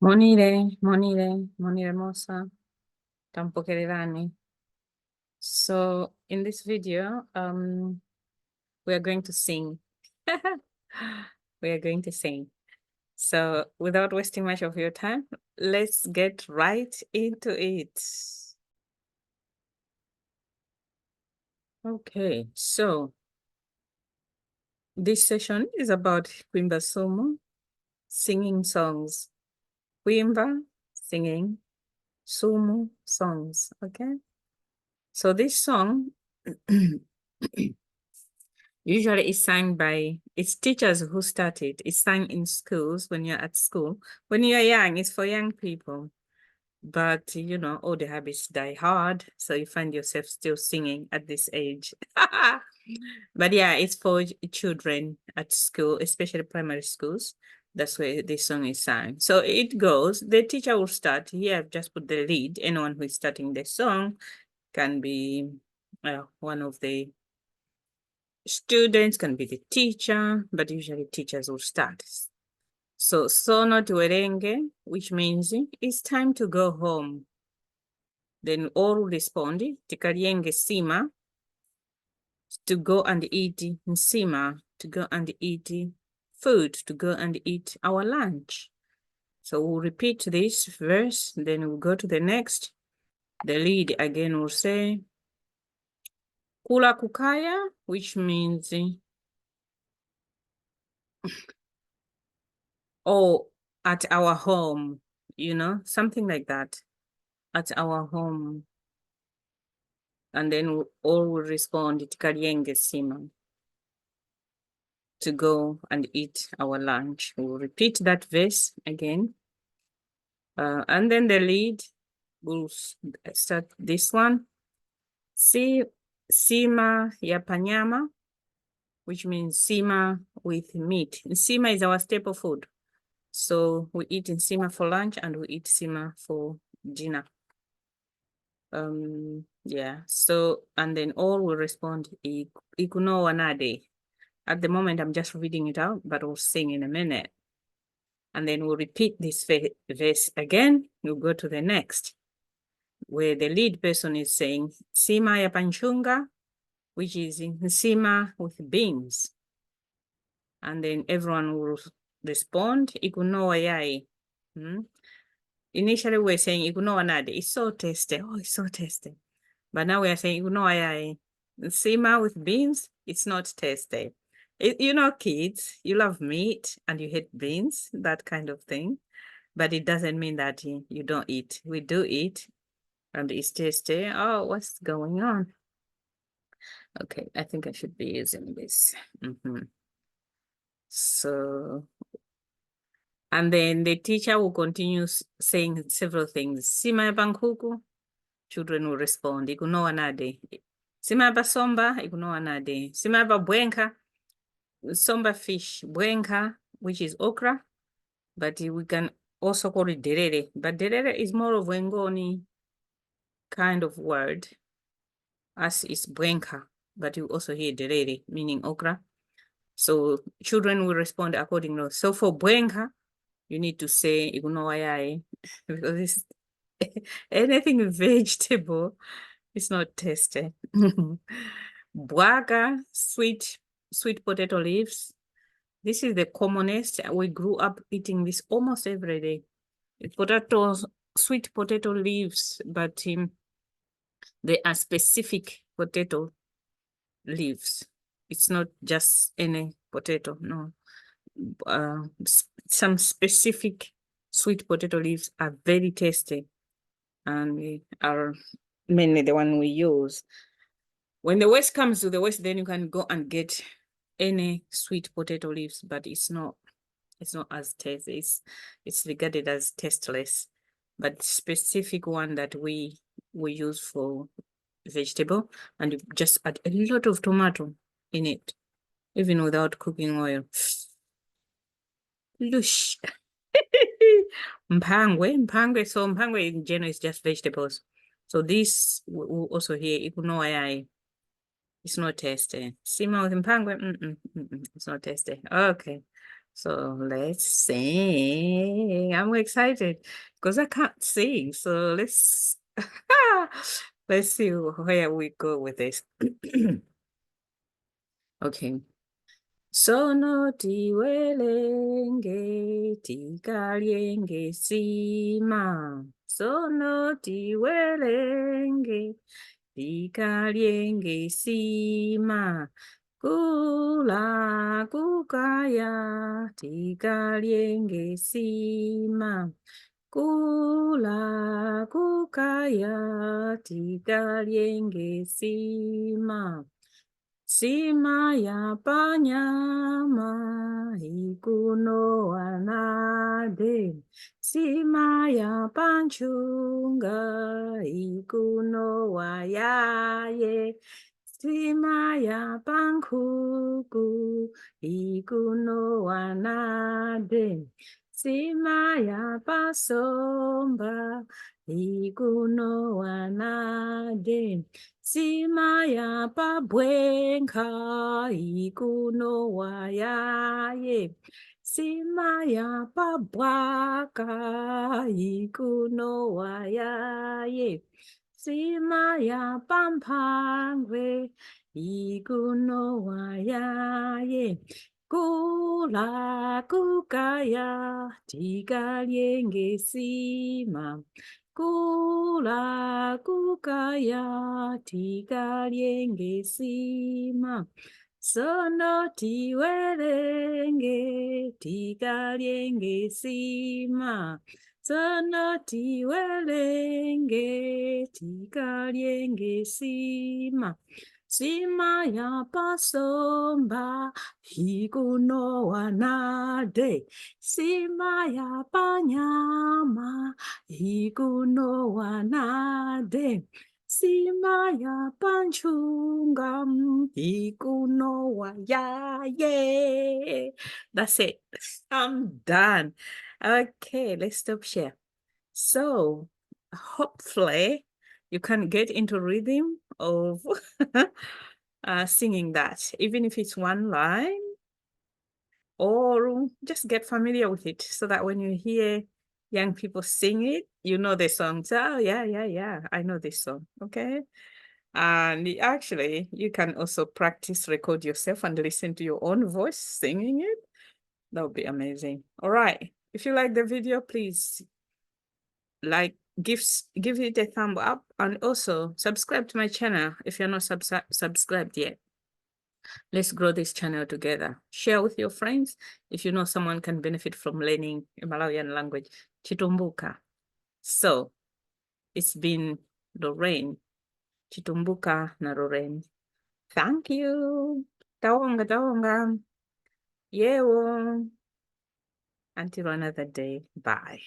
Monire mosa, tampokererani. So in this video, we are going to sing. We are going to sing. So without wasting much of your time, let's get right into it. Okay, so this session is about Kwimba SUMU, singing songs. Kwimba, singing, SUMU, songs, okay? So this song usually it's sung by, it's teachers who start it. It's sung in schools when you're at school. When you're young, it's for young people. But, you know, all the habits die hard. So you find yourself still singing at this age. But yeah, it's for children at school, especially primary schools. That's where this song is sung. So it goes, the teacher will start. Here I've just put the lead. Anyone who is starting the song can be one of the students, can be the teacher, but usually teachers will start. So, Sono tiwerenge, which means it's time to go home. Then all respond, Tikaryenge Sima, to go and eat Nsima, to go and eat food, to go and eat our lunch. So we'll repeat this verse, then we'll go to the next. The lead again will say, Kula kukaya, which means oh, at our home, you know, something like that, at our home. And then all will respond, Tikaryenge Sima, to go and eat our lunch. We'll repeat that verse again. And then the lead, we'll start this one. Sima yapa nyama, which means Sima with meat. Sima is our staple food. So we eat Nsima for lunch and we eat Sima for dinner. Yeah, so, and then all will respond, Ikunowa nade. At the moment, I'm just reading it out, but we'll sing in a minute. And then we'll repeat this verse again. We'll go to the next, where the lead person is saying, Sima yapa ntchunga, which is in Sima with beans. And then everyone will respond, Ikunowa yaye. Initially, we were saying Ikunowa nade. It's so tasty. Oh, it's so tasty. But now we are saying Ikunowa yaye. Sima with beans, it's not tasty. You know, kids, you love meat and you hate beans, that kind of thing. But it doesn't mean that you don't eat. We do eat and it's tasty. Oh, what's going on? Okay, I think I should be using this. So, and then the teacher will continue saying several things. Sima yapa Nkhuku, children will respond. Ikunowa nade. Sima yapa Somba, Ikunowa nade. Sima yapa bwenkha, Somba fish, bwenkha, which is okra, but we can also call it derele. But derele is more of a ngoni kind of word, as is bwenkha, but you also hear derele, meaning okra. So children will respond accordingly. So for bwenkha, you need to say Ikunowa yaye, because it's anything vegetable, it's not tasty. Bwaka, sweet potato leaves. This is the commonest. We grew up eating this almost every day. Potatoes, sweet potato leaves, but they are specific potato leaves. It's not just any potato, no. Some specific sweet potato leaves are very tasty and we are mainly the one we use. When the worst comes to the worst, then you can go and get any sweet potato leaves, but it's not as tasty. It's regarded as tasteless. But specific one that we use for vegetable, and you just add a lot of tomato in it, even without cooking oil. Lush. mphangwe. So mphangwe in general is just vegetables. So this we also hear Ikunowa yaye. It's not tasty. Sima with mphangwe, it's not tasty. Okay. So let's sing. I'm excited because I can't sing. So let's see where we go with this. Okay. Sono tiwerenge, Tikaryenge, Sima. Sono tiwerenge, Tikaryenge, Sima. Kula, kukaya, Tikaryenge, Sima. Kula, kukaya, Tikaryenge, Sima. Sima yapa nyama, Ikunowa nade. Sima yapa ntchunga, Ikunowa yaye. Sima yapa Nkhuku, Ikunowa nade. Sima yapa Somba, Ikunowa nade. Sima yapa bwenkha, Ikunowa yaye. Sima yapa bwaka, Ikunowa yaye. Sima yapa mphangwe, Ikunowa yaye. Kula, kukaya, Tikaryenge, Sima. Kula, kukaya, Tikaryenge, Sima. Sono tiwerenge, Tikaryenge, Sima. Sono tiwerenge, Tikaryenge, Sima. Sima yapa Somba, Ikunowa nade. Sima yapa nyama, Ikunowa nade. Sima yapa ntchunga, Ikunowa yaye. That's it. I'm done. Okay, let's stop share. So hopefully you can get into rhythm of singing that, even if it's one line, or just get familiar with it so that when you hear young people sing it, you know the song. So, oh, yeah, I know this song. Okay. And actually, you can also practice, record yourself and listen to your own voice singing it. That would be amazing. All right. If you like the video, please give it a thumb up, and also subscribe to my channel if you're not subscribed yet. Let's grow this channel together. Share with your friends if you know someone can benefit from learning a Malawian language, Chitumbuka. So it's been Lorraine, Chitumbuka na Lorraine. Thank you. Tawonga. Yewo. Until another day. Bye.